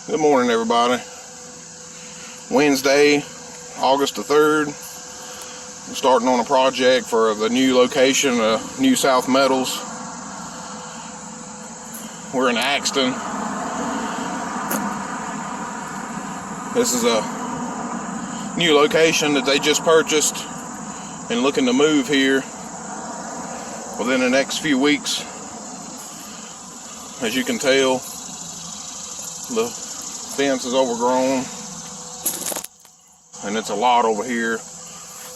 Good morning, everybody. Wednesday, August the 3rd. I'm starting on a project for the new location of New South Metals. We're in Axton. This is a new location that they just purchased and looking to move here within the next few weeks. As you can tell, the fence is overgrown, and it's a lot over here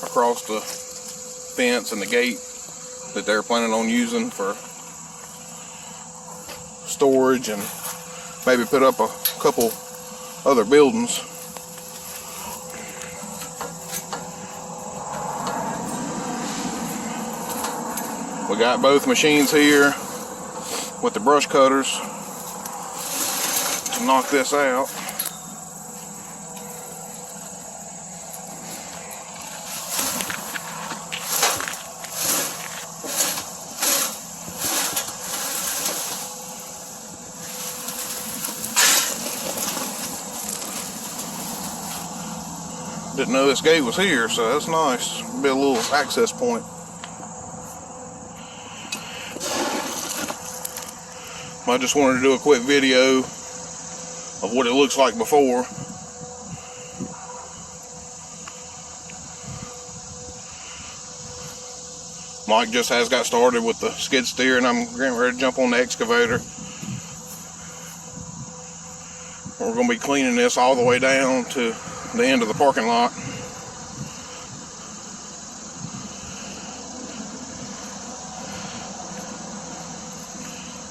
across the fence and the gate that they're planning on using for storage and maybe put up a couple other buildings. We got both machines here with the brush cutters to knock this out. Didn't know this gate was here, so that's nice. Be a little access point. I just wanted to do a quick video of what it looks like before. Mike just has got started with the skid steer, and I'm getting ready to jump on the excavator. We're going to be cleaning this all the way down to the end of the parking lot.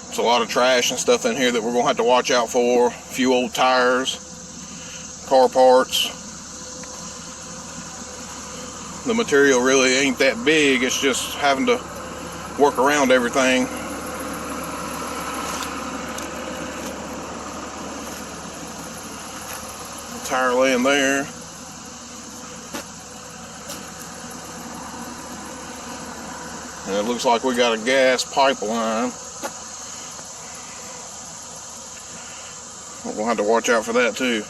There's a lot of trash and stuff in here that we're going to have to watch out for. A few old tires, car parts. The material really ain't that big, it's just having to work around everything. The tire laying there. And it looks like we got a gas pipeline. We're going to have to watch out for that too.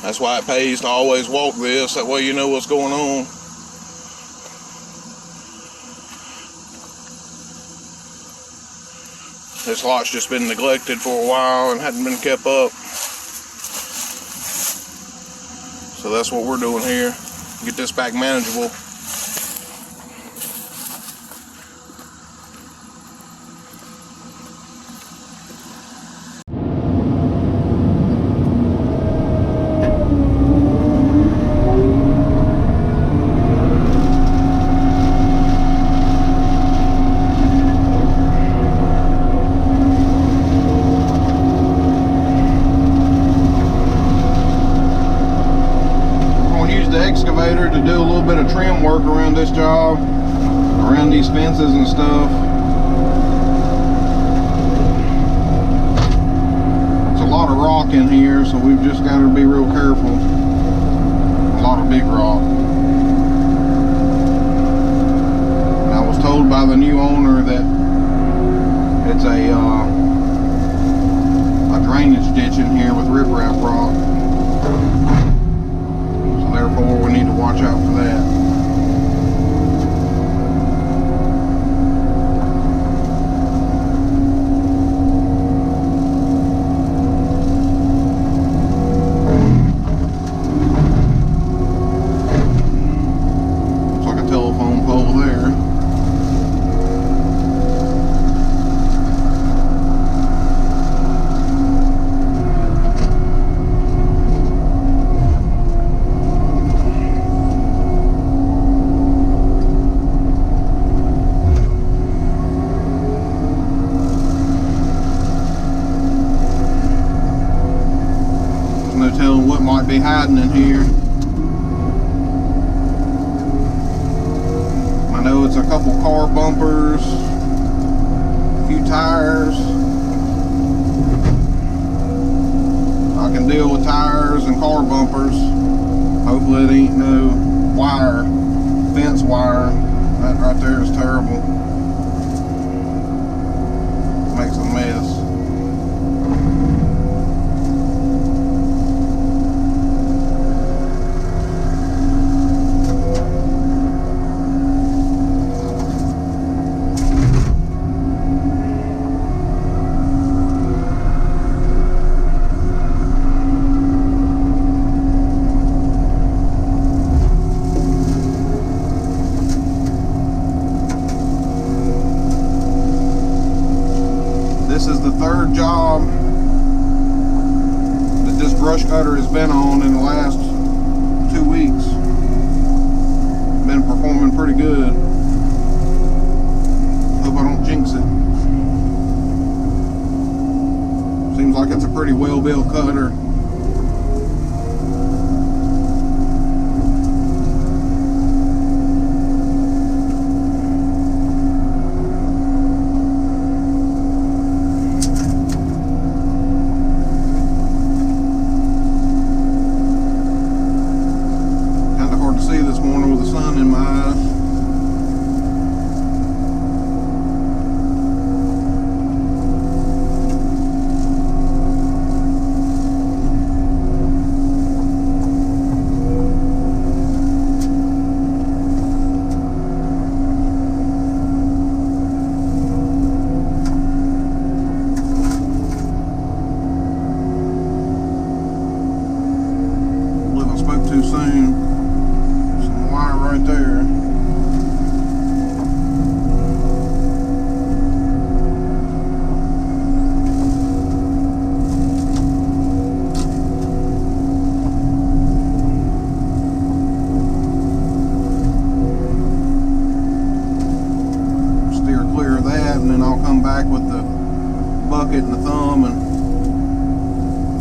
That's why it pays to always walk this, that way you know what's going on. This lot's just been neglected for a while and hadn't been kept up. So that's what we're doing here. Get this back manageable. Excavator to do a little bit of trim work around this job, around these fences and stuff. It's a lot of rock in here, so we've just got to be real careful. A lot of big rock. And I was told by the new owner that it's a drainage ditch in here with riprap rock. Therefore, we need to watch out for that. Looks like a telephone pole there. Telling what might be hiding in here. I know it's a couple car bumpers, a few tires. I can deal with tires and car bumpers. Hopefully it ain't no wire, fence wire. That right there is terrible. This is the third job that this brush cutter has been on in the last 2 weeks. Been performing pretty good. Hope I don't jinx it. Seems like it's a pretty well-built cutter. This morning with the sun in my eyes. I believe I spoke too soon. Right there. Steer clear of that, and then I'll come back with the bucket and the thumb and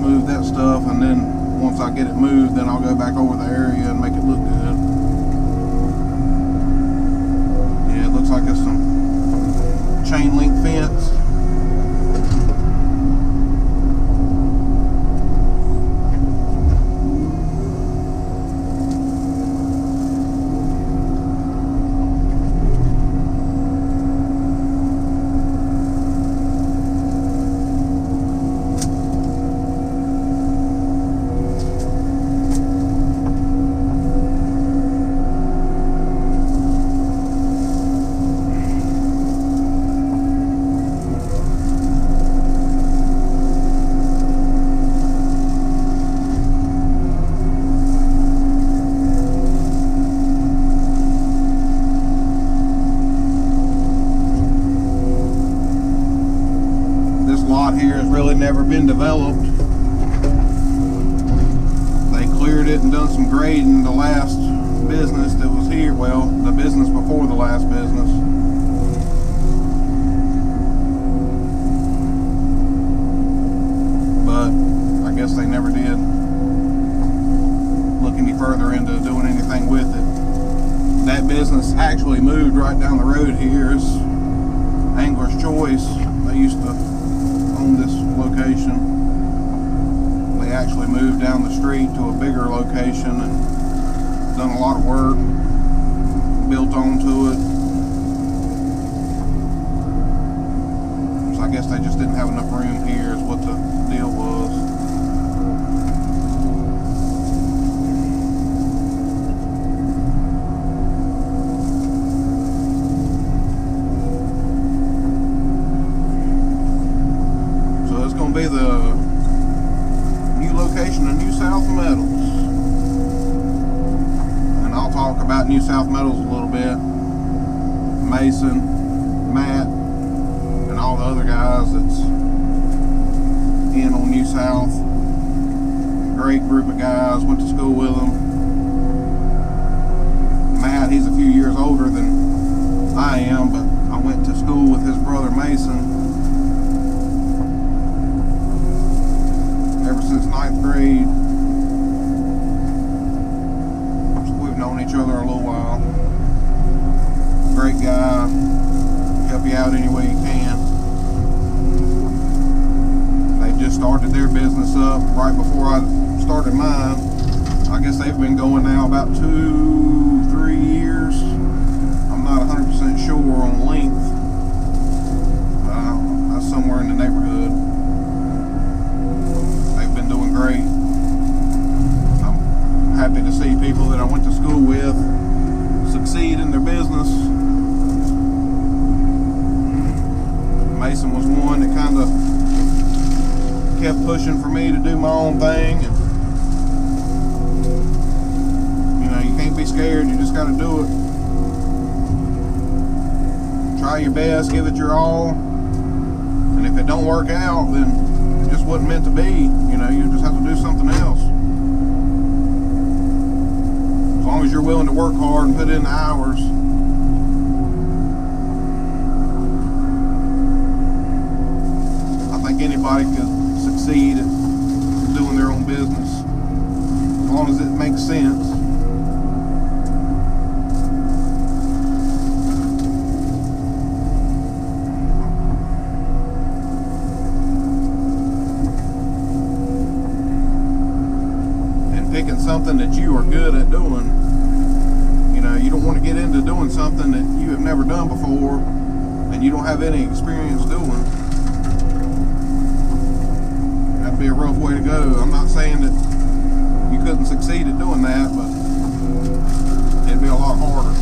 move that stuff, and then once I get it moved, then I'll go back over the area and make it look good. Looks like it's some chain link fence. Here has really never been developed. They cleared it and done some grading the last business that was here. Well, the business before the last business. But I guess they never did look any further into doing anything with it. That business actually moved right down the road here. It's Angler's Choice. They used to own this location. They actually moved down the street to a bigger location and done a lot of work, built onto it. So I guess they just didn't have enough room here is what the deal was. Be the new location of New South Metals, and I'll talk about New South Metals a little bit. Mason, Matt, and all the other guys that's in on New South. Great group of guys, went to school with them. Matt, he's a few years older than I am, but I went to school with his brother Mason ever since 9th grade. So we've known each other a little while. Great guy. Help you out any way you can. They just started their business up right before I started mine. I guess they've been going now about 2-3 years. I'm not 100% sure on length. That's somewhere in the neighborhood. Doing great. I'm happy to see people that I went to school with succeed in their business. Mason was one that kind of kept pushing for me to do my own thing, and you know, you can't be scared, you just got to do it. Try your best, give it your all, and And if it don't work out, then it just wasn't meant to be. You know, you just have to do something else. As long as you're willing to work hard and put in the hours. I think anybody could succeed at doing their own business, as long as it makes sense. Picking something that you are good at doing. You know, you don't want to get into doing something that you have never done before and you don't have any experience doing. That'd be a rough way to go. I'm not saying that you couldn't succeed at doing that, but it'd be a lot harder.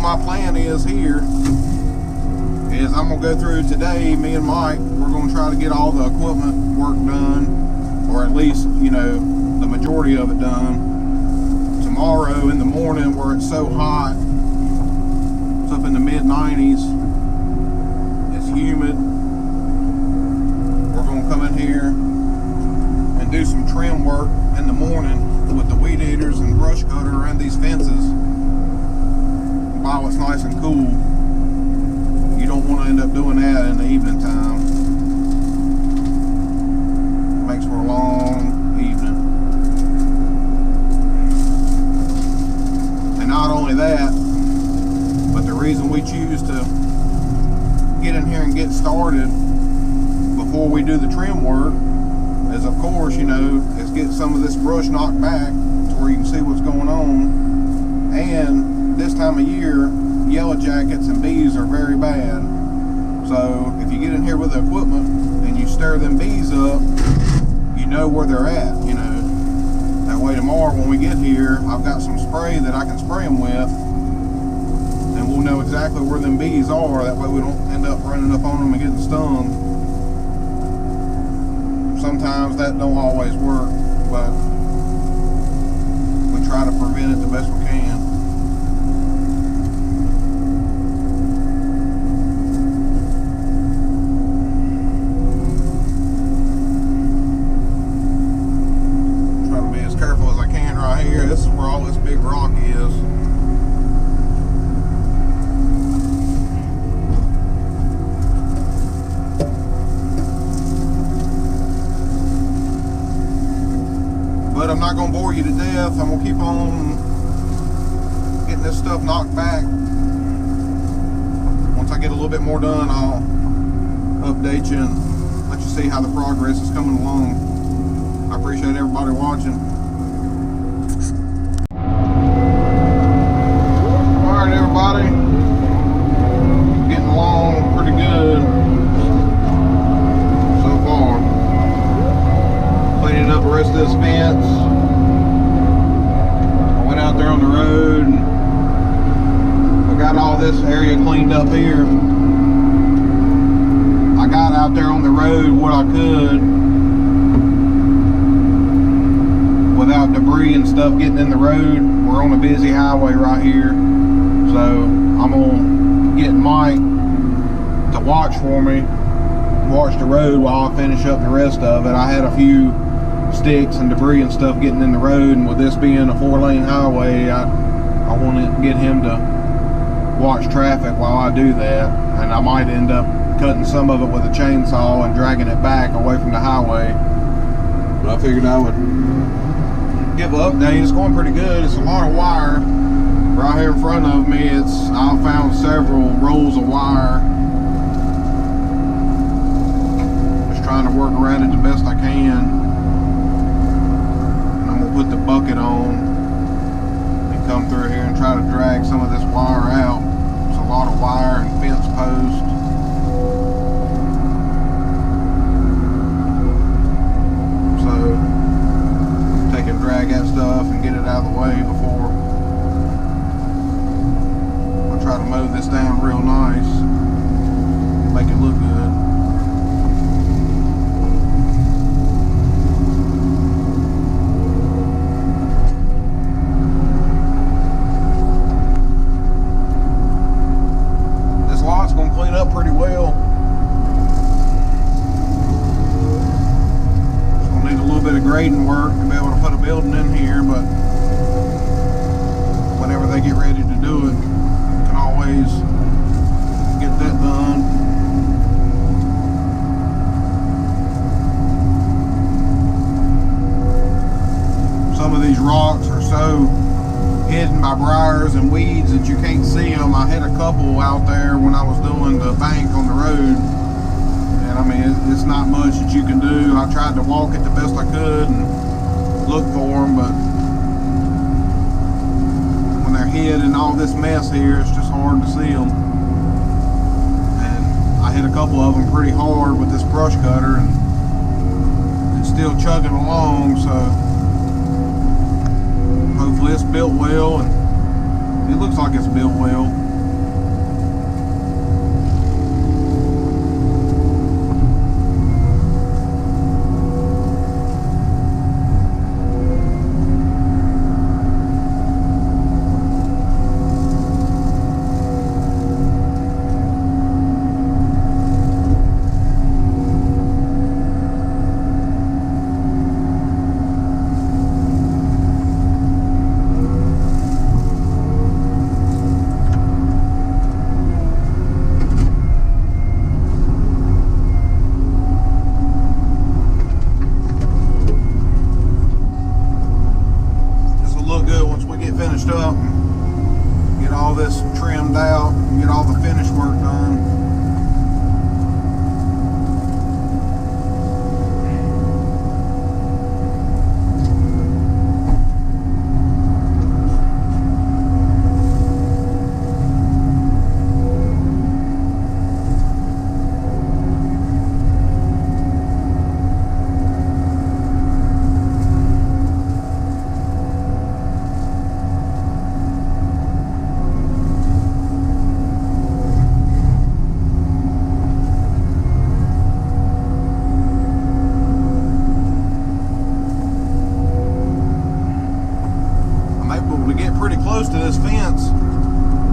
My plan is here is I'm gonna go through today, me and Mike, we're gonna try to get all the equipment work done, or at least, you know, the majority of it done. Tomorrow in the morning, where it's so hot, it's up in the mid-90s, it's humid, we're gonna come in here and do some trim work in the morning with the weed eaters and brush cutter around these fences while it's nice and cool. You don't want to end up doing that in the evening time. It makes for a long evening. And not only that, but the reason we choose to get in here and get started before we do the trim work is, of course, you know, is get some of this brush knocked back to where you can see what's going on. And this time of year, yellow jackets and bees are very bad. So if you get in here with the equipment and you stir them bees up, you know where they're at, you know. That way tomorrow when we get here, I've got some spray that I can spray them with, and we'll know exactly where them bees are. That way we don't end up running up on them and getting stung. Sometimes that don't always work, but we try to prevent it the best we can. Here, this is where all this big rock is. But I'm not going to bore you to death. I'm going to keep on getting this stuff knocked back. Once I get a little bit more done, I'll update you and let you see how the progress is coming along. I appreciate everybody watching. Everybody, getting along pretty good so far. Cleaning up the rest of this fence. I went out there on the road and I got all this area cleaned up here. I got out there on the road what I could without debris and stuff getting in the road. We're on a busy highway right here. So I'm gonna get Mike to watch for me, watch the road while I finish up the rest of it. I had a few sticks and debris and stuff getting in the road, and with this being a 4-lane highway, I want to get him to watch traffic while I do that. And I might end up cutting some of it with a chainsaw and dragging it back away from the highway. But I figured I would give an update. It's going pretty good. It's a lot of wire. Right here in front of me, I found several rolls of wire. Just trying to work around it the best I can. And I'm gonna put the bucket on and come through here and try to drag some of this wire out. It's a lot of wire and fence posts. So take and drag that stuff and get it out of the way before I try get ready to do it, can always get that done. Some of these rocks are so hidden by briars and weeds that you can't see them. I hit a couple out there when I was doing the bank on the road, and I mean it's not much that you can do. I tried to walk it the best I could and look for them, but when they're hid in all this mess here, it's just hard to see them. And I hit a couple of them pretty hard with this brush cutter, and it's still chugging along, so hopefully it's built well, and it looks like it's built well. Finished up, get all this trimmed out, and get all the finish work done. Pretty close to this fence.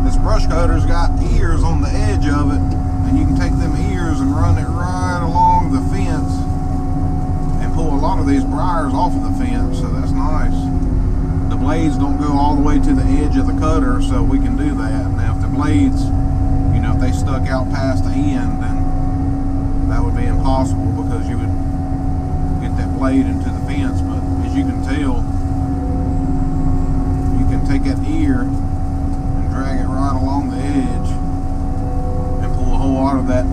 This brush cutter's got ears on the edge of it, and you can take them ears and run it right along the fence and pull a lot of these briars off of the fence, so that's nice. The blades don't go all the way to the edge of the cutter, so we can do that. Now if the blades, you know, if they stuck out past the end, then that would be impossible because you would get that blade into the fence. But as you can tell, take that ear and drag it right along the edge and pull a whole lot of that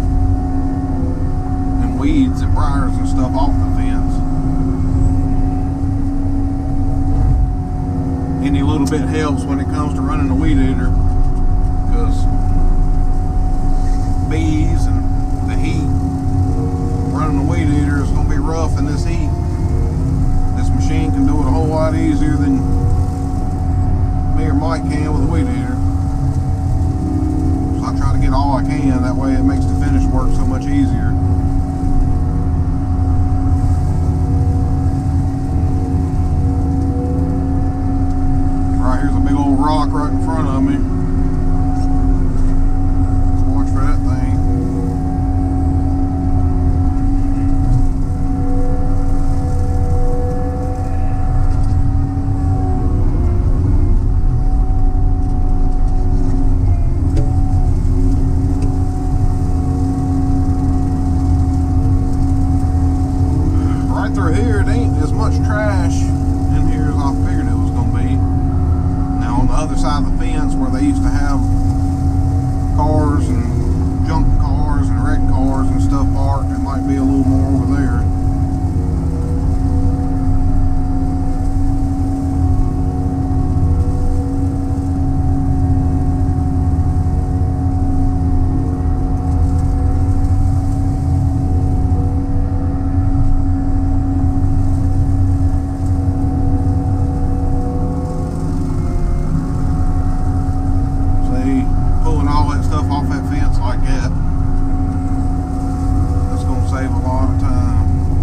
and weeds and briars and stuff off the fence. Any little bit helps when it comes to running a weed eater, because bees and the heat, running a weed eater is going to be rough in this heat. This machine can do it a whole lot easier than me or Mike can with a weed eater. So I try to get all I can, that way it makes the finish work so much easier. Right here's a big old rock right in front of me. Let's watch for that thing. Through here, it ain't as much trash in here as I figured it was going to be. Now on the other side of the fence where they used to have cars and junk cars and wrecked cars and stuff parked, it might be a little more over there. Stuff off that fence like that, that's going to save a lot of time.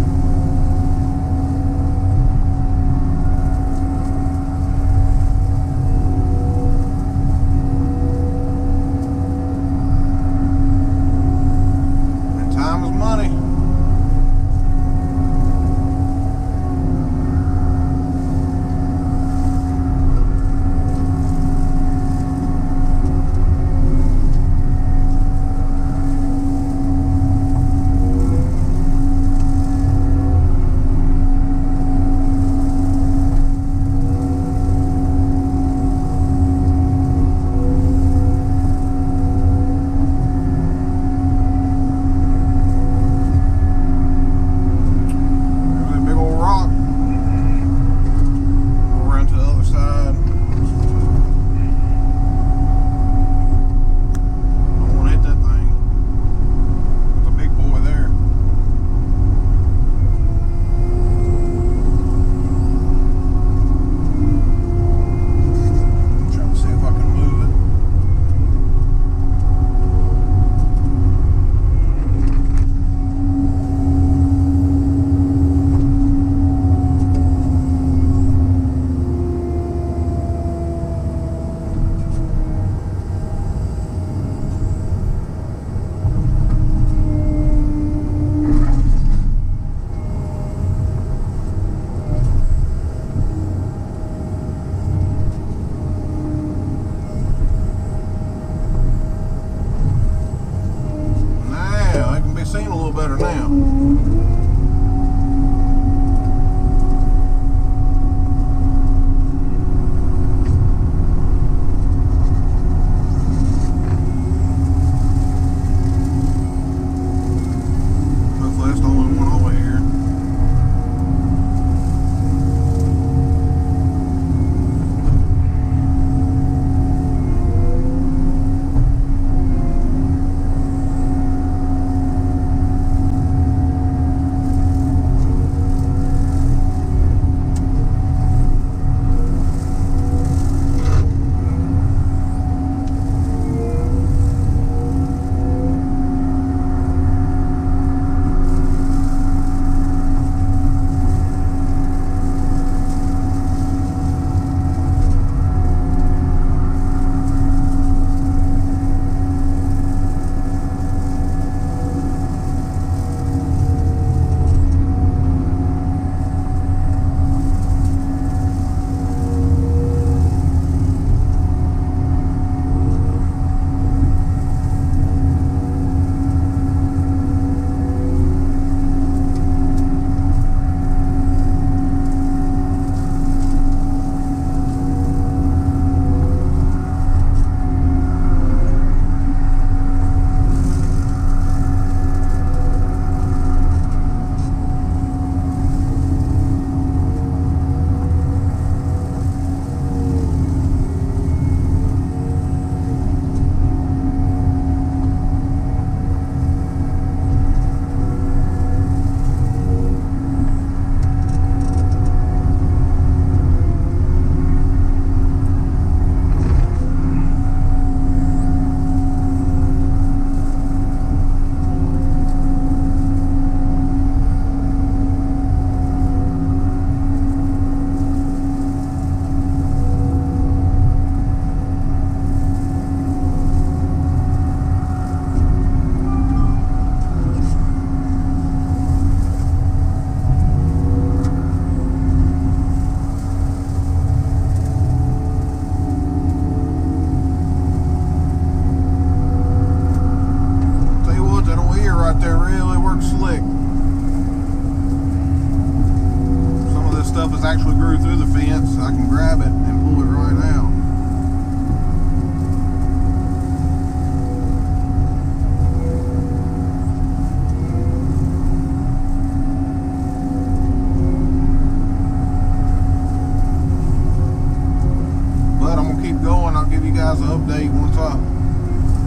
give you guys an update once I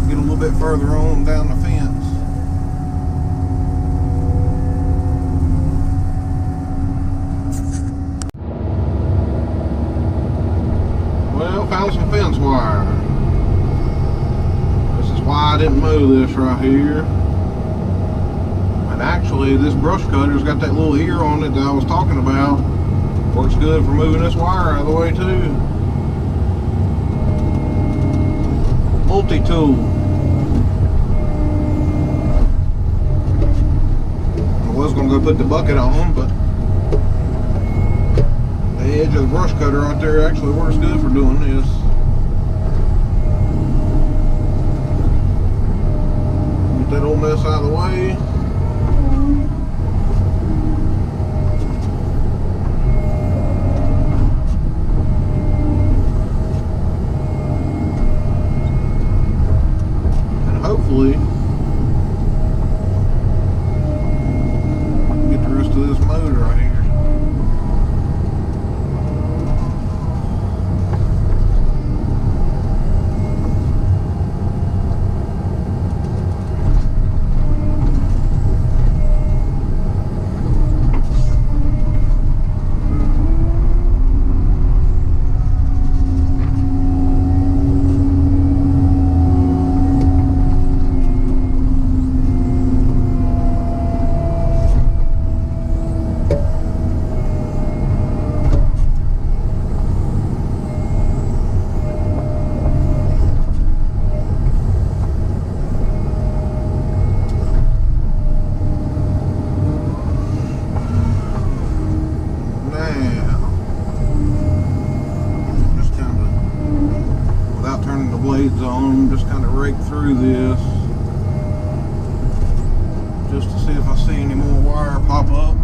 get a little bit further on down the fence. Well, found some fence wire. This is why I didn't mow this right here. And actually, this brush cutter's got that little ear on it that I was talking about. Works good for moving this wire out of the way too. Multi-tool. I was gonna go put the bucket on, but the edge of the brush cutter right there actually works good for doing this. Get that old mess out of the way. Hopefully get the rest of this mowed right here. Blades on, just kind of rake through this just to see if I see any more wire pop up.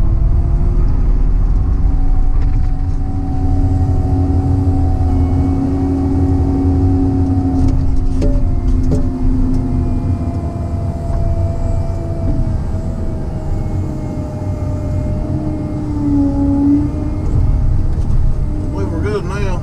I believe we're good now.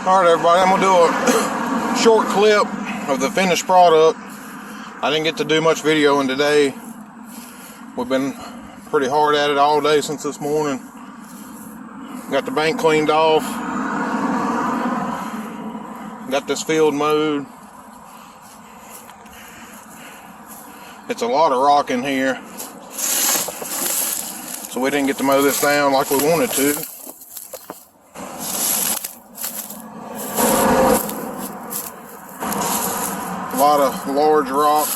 Alright everybody, I'm going to do a short clip of the finished product. I didn't get to do much videoing today. We've been pretty hard at it all day since this morning. Got the bank cleaned off. Got this field mowed. It's a lot of rock in here, so we didn't get to mow this down like we wanted to. A lot of large rock,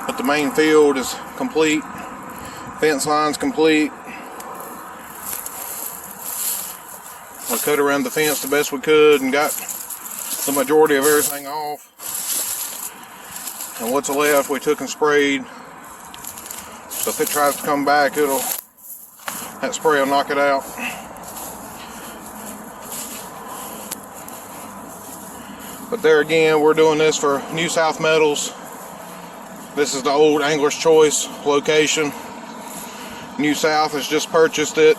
but the main field is complete. Fence line's complete. We cut around the fence the best we could and got the majority of everything off. And what's left we took and sprayed. So if it tries to come back, that spray will knock it out. But there again, we're doing this for New South Metals. This is the old Angler's Choice location. New South has just purchased it.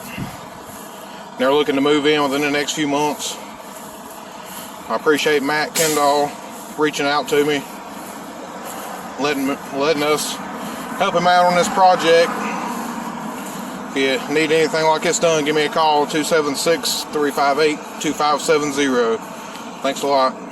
They're looking to move in within the next few months. I appreciate Matt Kendall reaching out to me, letting us help him out on this project. If you need anything like this done, give me a call, 276-358-2570. Thanks a lot.